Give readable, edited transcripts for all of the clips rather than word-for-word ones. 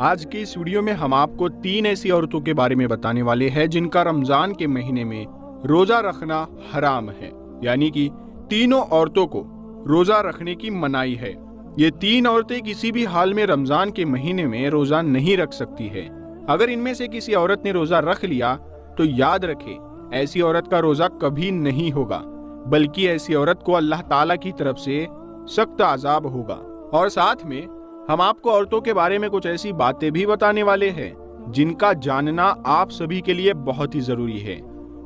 آج کی اس ویڈیو میں ہم آپ کو 3 ایسی عورتوں کے بارے میں بتانے والے ہیں جن کا رمضان کے مہینے میں روزہ رکھنا حرام ہے، یعنی کہ تینوں عورتوں کو روزہ رکھنے کی منائی ہے۔ یہ 3 عورتیں کسی بھی حال میں رمضان کے مہینے میں روزہ نہیں رکھ سکتی ہے۔ اگر ان میں سے کسی عورت نے روزہ رکھ لیا تو یاد رکھے ایسی عورت کا روزہ کبھی نہیں ہوگا، بلکہ ایسی عورت کو اللہ تعالیٰ کی طرف سے سخت عذاب ہوگا۔ اور ساتھ میں ہم آپ کو عورتوں کے بارے میں کچھ ایسی باتیں بھی بتانے والے ہیں جن کا جاننا آپ سبھی کے لیے بہت ہی ضروری ہے۔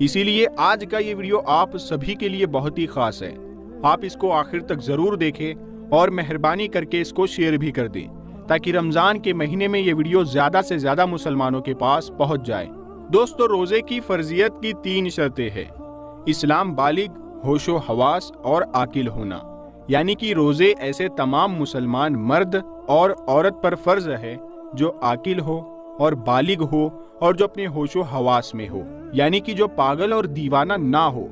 اسی لیے آج کا یہ ویڈیو آپ سبھی کے لیے بہت ہی خاص ہے۔ آپ اس کو آخر تک ضرور دیکھیں اور مہربانی کر کے اس کو شیئر بھی کر دیں تاکہ رمضان کے مہینے میں یہ ویڈیو زیادہ سے زیادہ مسلمانوں کے پاس پہنچ جائے۔ دوستو، روزے کی فرضیت کی 3 شرطیں ہیں۔ اسلام، بالغ، ہوش و حواس اور عاقل ہونا، یعنی کہ روزے ایسے تمام مسلمان مرد اور عورت پر فرض ہے جو عاقل ہو اور بالغ ہو اور جو اپنے ہوش و حواس میں ہو، یعنی کہ جو پاگل اور دیوانہ نہ ہو۔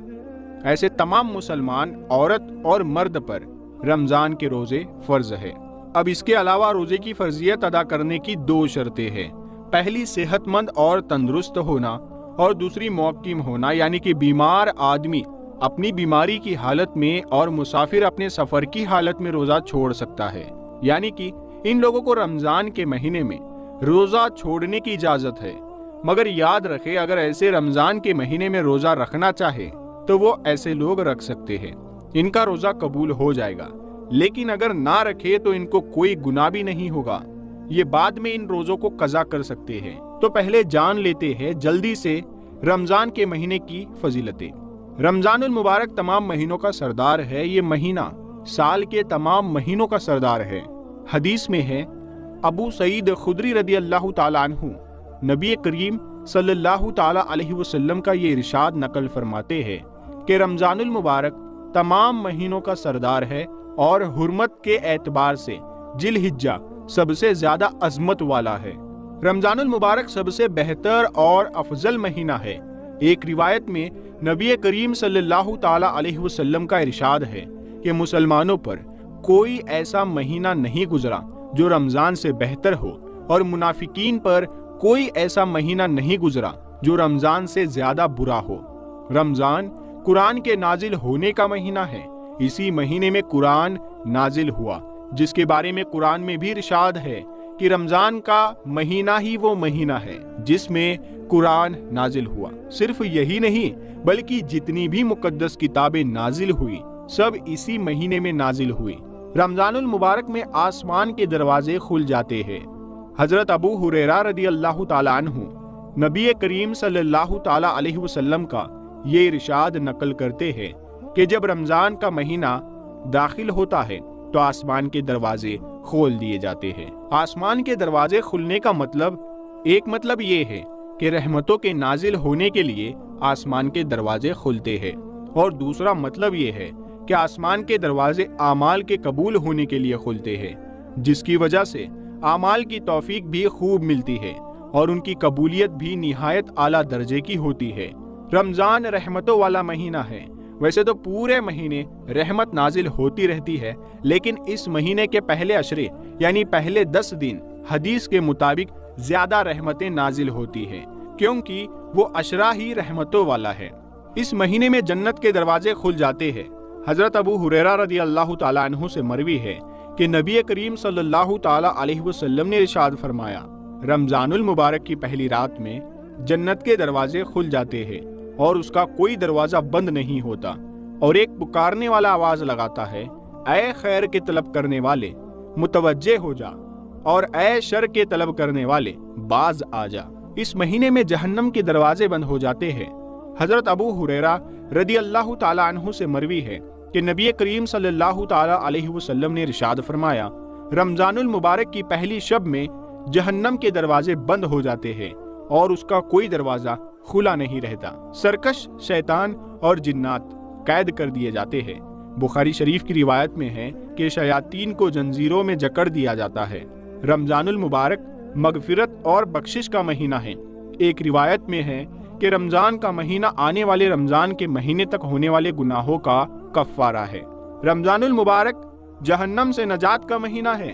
ایسے تمام مسلمان عورت اور مرد پر رمضان کے روزے فرض ہے۔ اب اس کے علاوہ روزے کی فرضیت ادا کرنے کی 2 شرطیں ہیں۔ پہلی، صحت مند اور تندرست ہونا، اور دوسری، مقیم ہونا، یعنی کہ بیمار آدمی اپنی بیماری کی حالت میں اور مسافر اپنے سفر کی حالت میں روزہ چھوڑ سکتا ہے، یعنی کہ ان لوگوں کو رمضان کے مہینے میں روزہ چھوڑنے کی اجازت ہے۔ مگر یاد رکھے، اگر ایسے رمضان کے مہینے میں روزہ رکھنا چاہے تو وہ ایسے لوگ رکھ سکتے ہیں، ان کا روزہ قبول ہو جائے گا۔ لیکن اگر نہ رکھے تو ان کو کوئی گناہ بھی نہیں ہوگا، یہ بعد میں ان روزوں کو قضا کر سکتے ہیں۔ تو پہلے جان لیتے ہیں جلدی سے رمضان کے مہینے کی فضیلتیں۔ رمضان المبارک تمام مہینوں کا سردار ہے۔ یہ مہینہ سال کے تمام مہینوں کا سردار ہے۔ حدیث میں ہے، ابو سعید خدری رضی اللہ تعالیٰ عنہ نبی کریم صلی اللہ تعالیٰ علیہ وسلم کا یہ ارشاد نقل فرماتے ہیں کہ رمضان المبارک تمام مہینوں کا سردار ہے اور حرمت کے اعتبار سے ذی الحجہ سب سے زیادہ عظمت والا ہے۔ رمضان المبارک سب سے بہتر اور افضل مہینہ ہے۔ ایک روایت میں نبی کریم صلی اللہ تعالیٰ علیہ وسلم کا ارشاد ہے کہ مسلمانوں پر کوئی ایسا مہینہ نہیں گزرا جو رمضان سے بہتر ہو، اور منافقین پر کوئی ایسا مہینہ نہیں گزرا جو رمضان سے زیادہ برا ہو۔ رمضان قرآن کے نازل ہونے کا مہینہ ہے۔ اسی مہینے میں قرآن نازل ہوا، جس کے بارے میں قرآن میں بھی ارشاد ہے کہ رمضان کا مہینہ ہی وہ مہینہ ہے جس میں قرآن نازل ہوا۔ صرف یہی نہیں بلکہ جتنی بھی مقدس کتابیں نازل ہوئی سب اسی مہینے میں نازل ہوئی۔ رمضان المبارک میں آسمان کے دروازے کھل جاتے ہیں۔ حضرت ابو ہریرہ رضی اللہ تعالیٰ عنہ نبی کریم صلی اللہ تعالیٰ علیہ وسلم کا یہ ارشاد نقل کرتے ہیں کہ جب رمضان کا مہینہ داخل ہوتا ہے تو آسمان کے دروازے کھول دیے جاتے ہیں۔ آسمان کے دروازے کھلنے کا ایک مطلب یہ ہے کہ رحمتوں کے نازل ہونے کے لیے آسمان کے دروازے کھلتے ہیں، اور دوسرا مطلب یہ ہے کہ آسمان کے دروازے اعمال کے قبول ہونے کے لیے کھلتے ہیں، جس کی وجہ سے اعمال کی توفیق بھی خوب ملتی ہے اور ان کی قبولیت بھی نہایت اعلیٰ درجے کی ہوتی ہے۔ رمضان رحمتوں والا مہینہ ہے۔ ویسے تو پورے مہینے رحمت نازل ہوتی رہتی ہے، لیکن اس مہینے کے پہلے عشرے یعنی پہلے 10 دن حدیث کے مطابق زیادہ رحمتیں نازل ہوتی ہیں، کیونکہ وہ عشرہ ہی رحمتوں والا ہے۔ اس مہینے میں جنت کے دروازے کھل جاتے ہیں۔ حضرت ابو ہریرہ رضی اللہ تعالیٰ عنہ سے مروی ہے کہ نبی کریم صلی اللہ تعالیٰ علیہ وسلم نے ارشاد فرمایا، رمضان المبارک کی پہلی رات میں جنت کے دروازے کھل جاتے ہیں اور اس کا کوئی دروازہ بند نہیں ہوتا، اور ایک پکارنے والا آواز لگاتا ہے، اے خیر کے طلب کرنے والے متوجہ ہو جا، اور اے شر کے طلب کرنے والے باز آ جا۔ اس مہینے میں جہنم کے دروازے بند ہو جاتے ہیں۔ حضرت ابو ہریرہ رضی اللہ تعالیٰ عنہ سے مروی ہے کہ نبی کریم صلی اللہ تعالیٰ علیہ وسلم نے ارشاد فرمایا، رمضان المبارک کی پہلی شب میں جہنم کے دروازے بند ہو جاتے ہیں اور اس کا کوئی دروازہ کھلا نہیں رہتا۔ سرکش شیطان اور جنات قید کر دیے جاتے ہیں۔ بخاری شریف کی روایت میں ہے کہ شیاطین کو زنجیروں میں جکڑ دیا جاتا ہے۔ رمضان المبارک مغفرت اور بخشش کا مہینہ ہے۔ ایک روایت میں ہے کہ رمضان کا مہینہ آنے والے رمضان کے مہینے تک ہونے والے گناہوں کا کفارہ ہے۔ رمضان المبارک جہنم سے نجات کا مہینہ ہے۔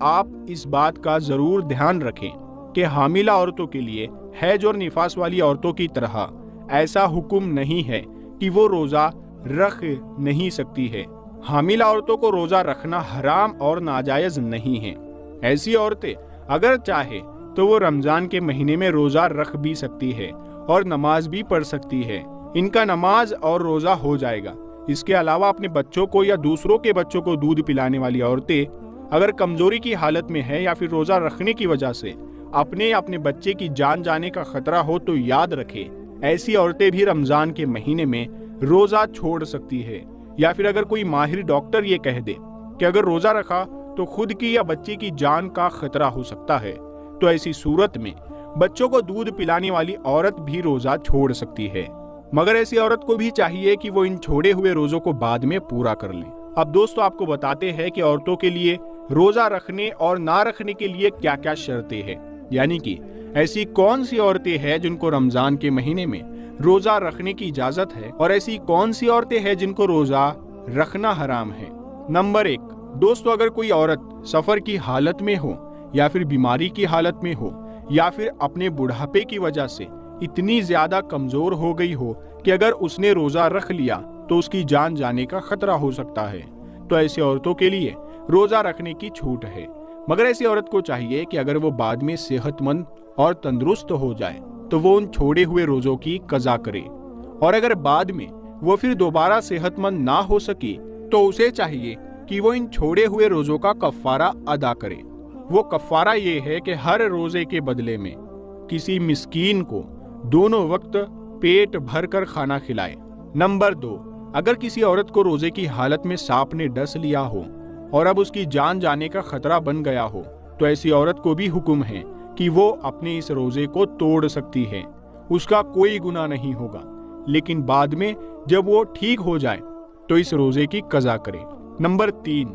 آپ اس بات کا ضرور دھیان رکھیں کہ حاملہ عورتوں کے لیے حیض اور نفاس والی عورتوں کی طرح ایسا حکم نہیں ہے کہ وہ روزہ رکھ نہیں سکتی ہے۔ حاملہ عورتوں کو روزہ رکھنا حرام اور ناجائز نہیں ہے۔ ایسی عورتیں اگر چاہے تو وہ رمضان کے مہینے میں روزہ رکھ بھی سکتی ہے اور نماز بھی پڑھ سکتی ہے۔ ان کا نماز اور روزہ ہو جائے گا۔ اس کے علاوہ اپنے بچوں کو یا دوسروں کے بچوں کو دودھ پلانے والی عورتیں اگر کمزوری کی حالت میں ہے یا پھر روزہ رکھنے کی وجہ سے اپنے بچے کی جان جانے کا خطرہ ہو تو یاد رکھے ایسی عورتیں بھی رمضان کے مہینے میں روزہ چھوڑ سکتی ہے۔ یا پھر اگر کوئی ماہر ڈاکٹر یہ کہہ دے کہ اگر روزہ رکھا تو خود کی یا بچے کی جان کا خطرہ ہو سکتا ہے، تو ایسی صورت میں بچوں کو دودھ پلانے والی عورت بھی روزہ چھوڑ سکتی ہے، مگر ایسی عورت کو بھی چاہیے کہ وہ ان چھوڑے ہوئے روزوں کو بعد میں پورا کر لیں۔ اب دوستو آپ کو بتاتے ہیں کہ عورتوں کے لیے روزہ رکھنے اور نہ رکھنے کے لیے کیا کیا شرطیں ہیں، یعنی کہ ایسی کون سی عورتیں ہیں جن کو رمضان کے مہینے میں روزہ رکھنے کی اجازت ہے اور ایسی کون سی عورتیں ہیں جن کو روزہ رکھنا حرام ہے۔ نمبر 1 دوستو، اگر کوئی عورت سفر کی حالت میں ہو یا پھر بیماری کی حالت میں ہو یا پھر اپنے بڑھاپے کی وجہ سے اتنی زیادہ کمزور ہو گئی ہو کہ اگر اس نے روزہ رکھ لیا تو اس کی جان جانے کا خطرہ ہو سکتا ہے، تو ایسی عورتوں کے لیے روزہ رکھنے کی چھوٹ ہے، مگر ایسی عورت کو چاہیے کہ اگر وہ بعد میں صحت مند اور تندرست ہو جائے تو وہ ان چھوڑے ہوئے روزوں کی قضا کرے، اور اگر بعد میں وہ پھر دوبارہ صحت مند نہ ہو سکی تو اسے چاہیے کہ وہ ان چھوڑے ہوئے روزوں کا کفارہ ادا کرے۔ وہ کفارہ یہ ہے کہ ہر روزے کے بدلے میں کسی مسکین کو دونوں وقت پیٹ بھر کر کھانا کھلائے۔ نمبر 2 اگر کسی عورت کو روزے کی حالت میں سانپ نے ڈس لیا ہو اور اب اس کی جان جانے کا خطرہ بن گیا ہو تو ایسی عورت کو بھی حکم ہے کہ وہ اپنے اس روزے کو توڑ سکتی ہے، اس کا کوئی گناہ نہیں ہوگا، لیکن بعد میں جب وہ ٹھیک ہو جائے تو اس روزے کی قضا کرے۔ نمبر 3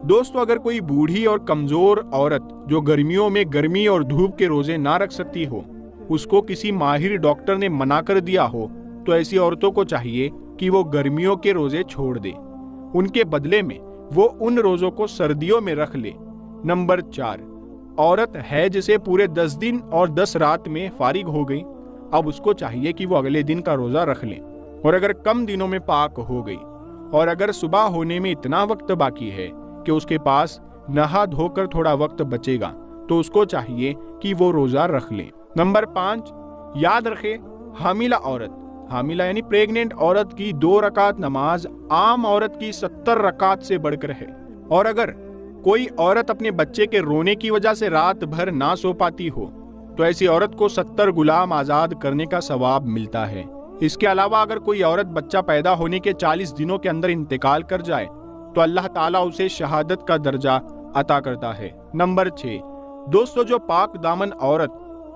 دوستو، اگر کوئی بوڑھی اور کمزور عورت جو گرمیوں میں گرمی اور دھوپ کے روزے نہ رکھ سکتی ہو، اس کو کسی ماہر ڈاکٹر نے منع کر دیا ہو تو ایسی عورتوں کو چاہیے کہ وہ گرمیوں کے روزے چھوڑ دے، ان کے بدلے میں وہ ان روزوں کو سردیوں میں رکھ لے۔ نمبر 4 عورت ہے جسے پورے 10 دن اور 10 رات میں فارغ ہو گئی، اب اس کو چاہیے کہ وہ اگلے دن کا روزہ رکھ لے، اور اگر کم دنوں میں پاک ہو گئی اور اگر صبح ہونے میں اتنا وقت باقی ہے کہ اس کے پاس نہا دھو کر تھوڑا وقت بچے گا تو اس کو چاہیے کہ وہ روزہ رکھ لے۔ نمبر 5 یاد رکھے حاملہ حاملہ یعنی پریگننٹ عورت کی 2 رکعت نماز عام عورت کی 70 رکعت سے بڑھ کر ہے، اور اگر کوئی عورت اپنے بچے کے رونے کی وجہ سے رات بھر نہ سو پاتی ہو تو ایسی عورت کو 70 غلام آزاد کرنے کا ثواب ملتا ہے۔ اس کے علاوہ اگر کوئی عورت بچہ پیدا ہونے کے 40 دنوں کے اندر انتقال کر جائے تو اللہ تعالیٰ اسے شہادت کا درجہ عطا کرتا ہے۔ نمبر 6 دوستو، جو پاک دامن عورت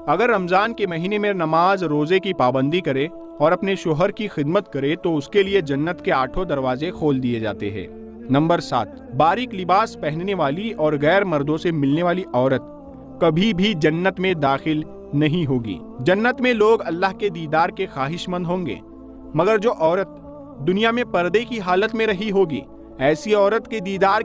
اگر رمضان کے مہینے میں نماز روزے کی پابندی کرے اور اپنے شوہر کی خدمت کرے تو اس کے لیے جنت کے 8 دروازے کھول دیے جاتے ہیں۔ نمبر 7 باریک لباس پہننے والی اور غیر مردوں سے ملنے والی عورت کبھی بھی جنت میں داخل نہیں ہوگی۔ جنت میں لوگ اللہ کے دیدار کے خواہش مند ہوں گے، مگر جو عورت دنیا میں پردے کی حالت میں رہی ہوگی ایسی عورت کے دیدار